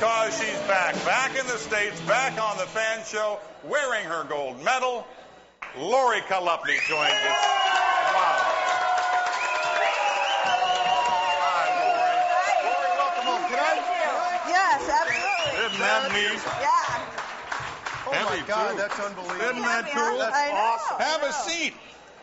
because she's back. Back in the States, back on the Fan Show, wearing her gold medal. Lori Kalupny joins us. Wow. Hi, Lori. Lori, welcome home. Can I? Yes, absolutely. Isn't that neat? Yeah. Oh, my God, that's unbelievable. Isn't that cool? That's awesome. Have a seat.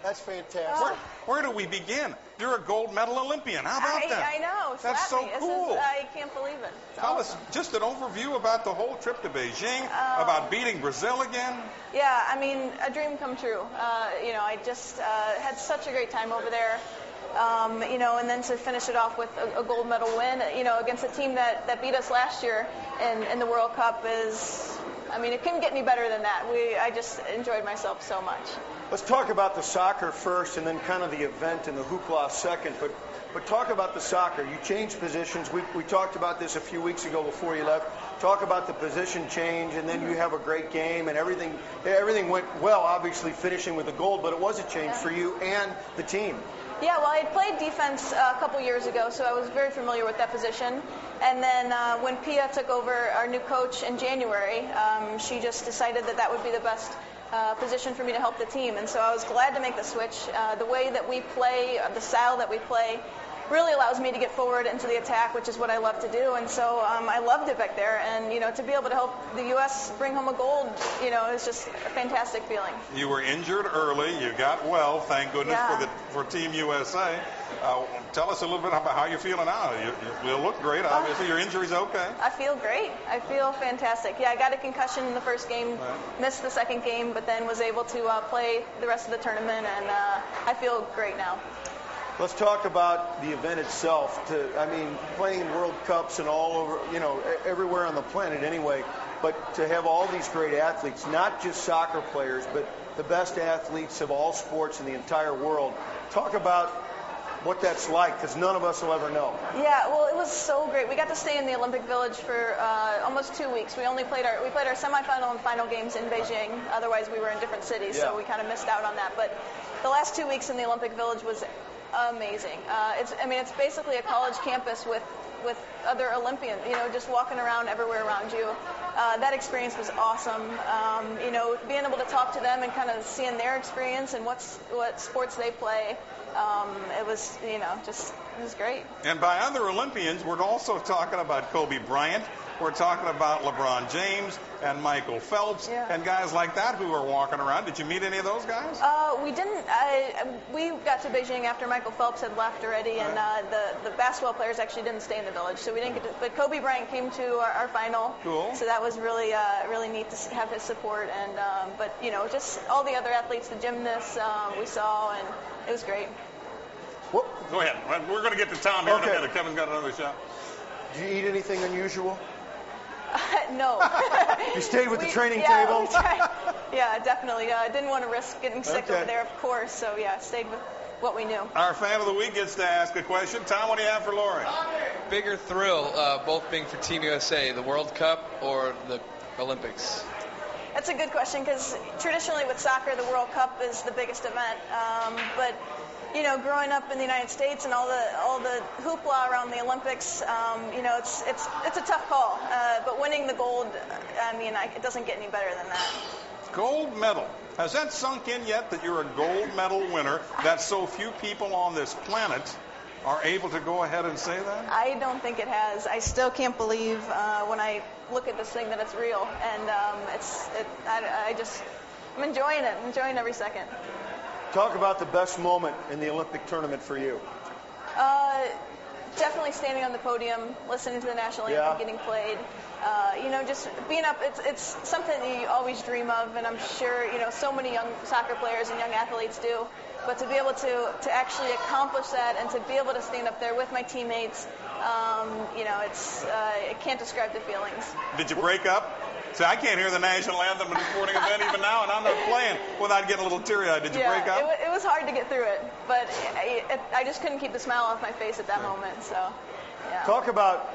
That's fantastic. Where do we begin? You're a gold medal Olympian. How about that? I know. That's so cool. I can't believe it. Tell us just an overview about the whole trip to Beijing, about beating Brazil again. Yeah, I mean, a dream come true. I just had such a great time over there. And then to finish it off with a gold medal win, against a team that beat us last year in the World Cup it couldn't get any better than that. I just enjoyed myself so much. Let's talk about the soccer first and then kind of the event and the hoopla second. But talk about the soccer. You changed positions. We talked about this a few weeks ago before you left. Talk about the position change, and then you have a great game, and everything went well, obviously finishing with a gold, but it was a change for you and the team. Yeah, well, I had played defense a couple years ago, so I was very familiar with that position. And then when Pia took over, our new coach, in January, she just decided that would be the best position for me to help the team. And so I was glad to make the switch. The way that we play, the style that we play, really allows me to get forward into the attack, which is what I love to do. And so I loved it back there. And, to be able to help the U.S. bring home a gold, is just a fantastic feeling. You were injured early. You got well, thank goodness, for Team USA. Tell us a little bit about how you're feeling now. You look great. Obviously, your injury's okay. I feel great. I feel fantastic. Yeah, I got a concussion in the first game, missed the second game, but then was able to play the rest of the tournament, and I feel great now. Let's talk about the event itself. Playing World Cups and all over, everywhere on the planet anyway, but to have all these great athletes, not just soccer players, but the best athletes of all sports in the entire world. Talk about what that's like, because none of us will ever know. Yeah, well, it was so great. We got to stay in the Olympic Village for almost 2 weeks. We played our semifinal and final games in Beijing. Otherwise, we were in different cities, so we kind of missed out on that. But the last 2 weeks in the Olympic Village was amazing. It's basically a college campus with other Olympians, just walking around everywhere around you. That experience was awesome. Being able to talk to them and kind of seeing their experience and what sports they play. It was great. And by other Olympians, we're also talking about Kobe Bryant. We're talking about LeBron James and Michael Phelps and guys like that who are walking around. Did you meet any of those guys? We didn't. We got to Beijing after Michael Phelps had left already, and the basketball players actually didn't stay in the village, so we didn't get to. But Kobe Bryant came to our final. Cool. So that was really neat to have his support, and just all the other athletes, the gymnasts we saw, and it was great. Well, go ahead. We're going to get to Tom here in a minute. Kevin's got another shot. Did you eat anything unusual? No. You stayed with the training table? Yeah, definitely. I didn't want to risk getting sick over there, of course. So, stayed with what we knew. Our fan of the week gets to ask a question. Tom, what do you have for Lori? Bigger thrill, both being for Team USA, the World Cup or the Olympics? That's a good question, because traditionally with soccer, the World Cup is the biggest event. But growing up in the United States and all the hoopla around the Olympics, it's a tough call. But winning the gold, it doesn't get any better than that. Gold medal. Has that sunk in yet that you're a gold medal winner, that so few people on this planet are able to go ahead and say that? I don't think it has. I still can't believe when I look at this thing that it's real. And I'm enjoying it, enjoying every second. Talk about the best moment in the Olympic tournament for you. Definitely standing on the podium, listening to the national anthem getting played. Just being up, it's something that you always dream of, and I'm sure, so many young soccer players and young athletes do. But to be able to actually accomplish that and to be able to stand up there with my teammates, I can't describe the feelings. Did you break up? See, I can't hear the national anthem at a sporting event even now, and I'm not playing without getting a little teary-eyed. Did you break up? It was hard to get through it, but I just couldn't keep the smile off my face at that moment. So, Talk about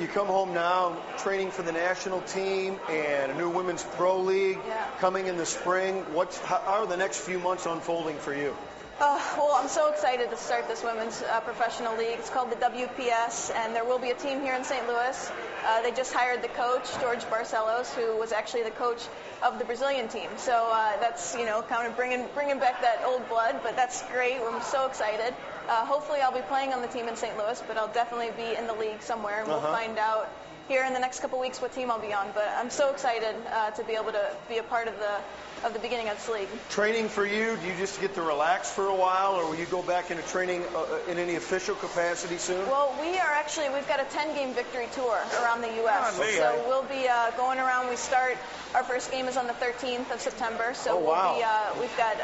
you come home now, training for the national team and a new women's pro league coming in the spring. How are the next few months unfolding for you? Well, I'm so excited to start this women's professional league. It's called the WPS, and there will be a team here in St. Louis. They just hired the coach, George Barcelos, who was actually the coach of the Brazilian team. So that's, kind of bringing back that old blood, but that's great. I'm so excited. Hopefully I'll be playing on the team in St. Louis, but I'll definitely be in the league somewhere, and we'll find out here in the next couple weeks what team I'll be on. But I'm so excited to be able to be a part of the beginning of this league. Training for you, do you just get to relax for a while, or will you go back into training in any official capacity soon? Well, we've got a 10-game victory tour around the U.S. So we'll be going around. Our first game is on the 13th of September. So we've got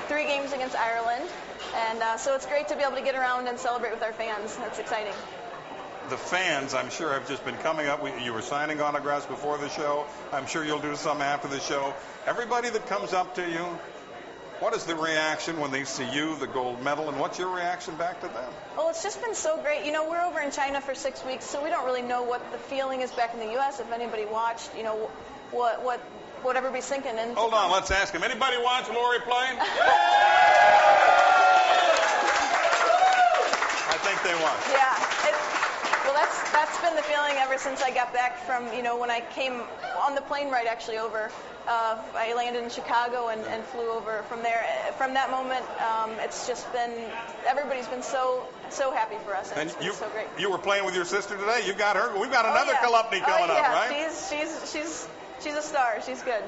3 games against Ireland. And so it's great to be able to get around and celebrate with our fans. That's exciting. The fans, I'm sure, have just been coming up. You were signing autographs before the show. I'm sure you'll do some after the show. Everybody that comes up to you, what is the reaction when they see you, the gold medal, and what's your reaction back to them? Well, it's just been so great. We're over in China for 6 weeks, so we don't really know what the feeling is back in the U.S. If anybody watched, what everybody's thinking. And hold on, let's ask him. Anybody watch Lori play? I think they watch. Yeah. Well, that's been the feeling ever since I got back from, when I came on the plane ride actually over. I landed in Chicago and flew over from there. From that moment, it's just been, everybody's been so happy for us, and it's been so great. You were playing with your sister today? You got her? We've got another Kalupny coming up, right? She's a star. She's good.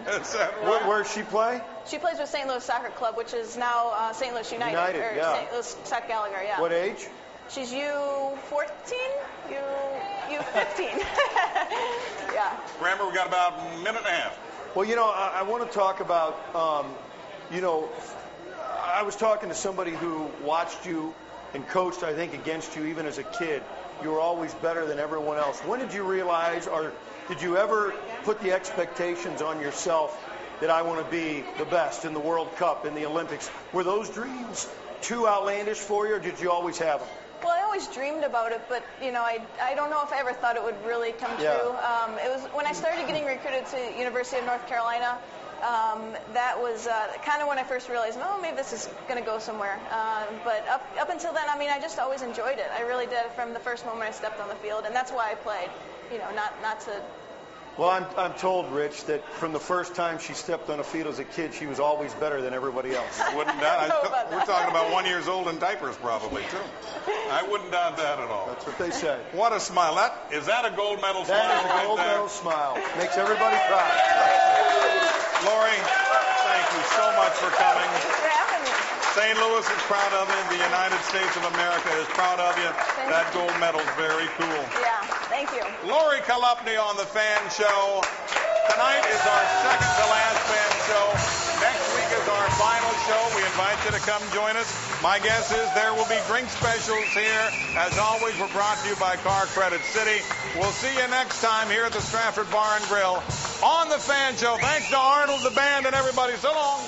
Where does she play? She plays with St. Louis Soccer Club, which is now St. Louis United. St. Louis Seth Gallagher, yeah. What age? She's U14, U15. Yeah. Remember, we got about a minute and a half. Well, I want to talk about, I was talking to somebody who watched you and coached, I think, against you even as a kid. You were always better than everyone else. When did you realize, or did you ever put the expectations on yourself that I want to be the best in the World Cup, in the Olympics? Were those dreams too outlandish for you, or did you always have them? Well, I always dreamed about it, but I don't know if I ever thought it would really come true. It was when I started getting recruited to the University of North Carolina. That was kind of when I first realized, maybe this is going to go somewhere. But up until then, I just always enjoyed it. I really did from the first moment I stepped on the field, and that's why I played. Not to. Well, I'm told, Rich, that from the first time she stepped on a field as a kid, she was always better than everybody else. Wouldn't doubt. We're talking about 1 year old in diapers, probably, too. I wouldn't doubt that at all. That's what they say. What a smile. Is that a gold medal smile? That is a gold medal smile. Makes everybody cry. Lori, thank you so much for coming. Thanks for having me. St. Louis is proud of you. The United States of America is proud of you. That gold medal is very cool. Yeah, thank you. Lori Kalupny on the Fan Show. Tonight is our second to last Fan Show. Next week is our final show. We invite you to come join us. My guess is there will be drink specials here. As always, we're brought to you by Car Credit City. We'll see you next time here at the Stratford Bar and Grill on the Fan Show. Thanks to Arnold, the band, and everybody. So long.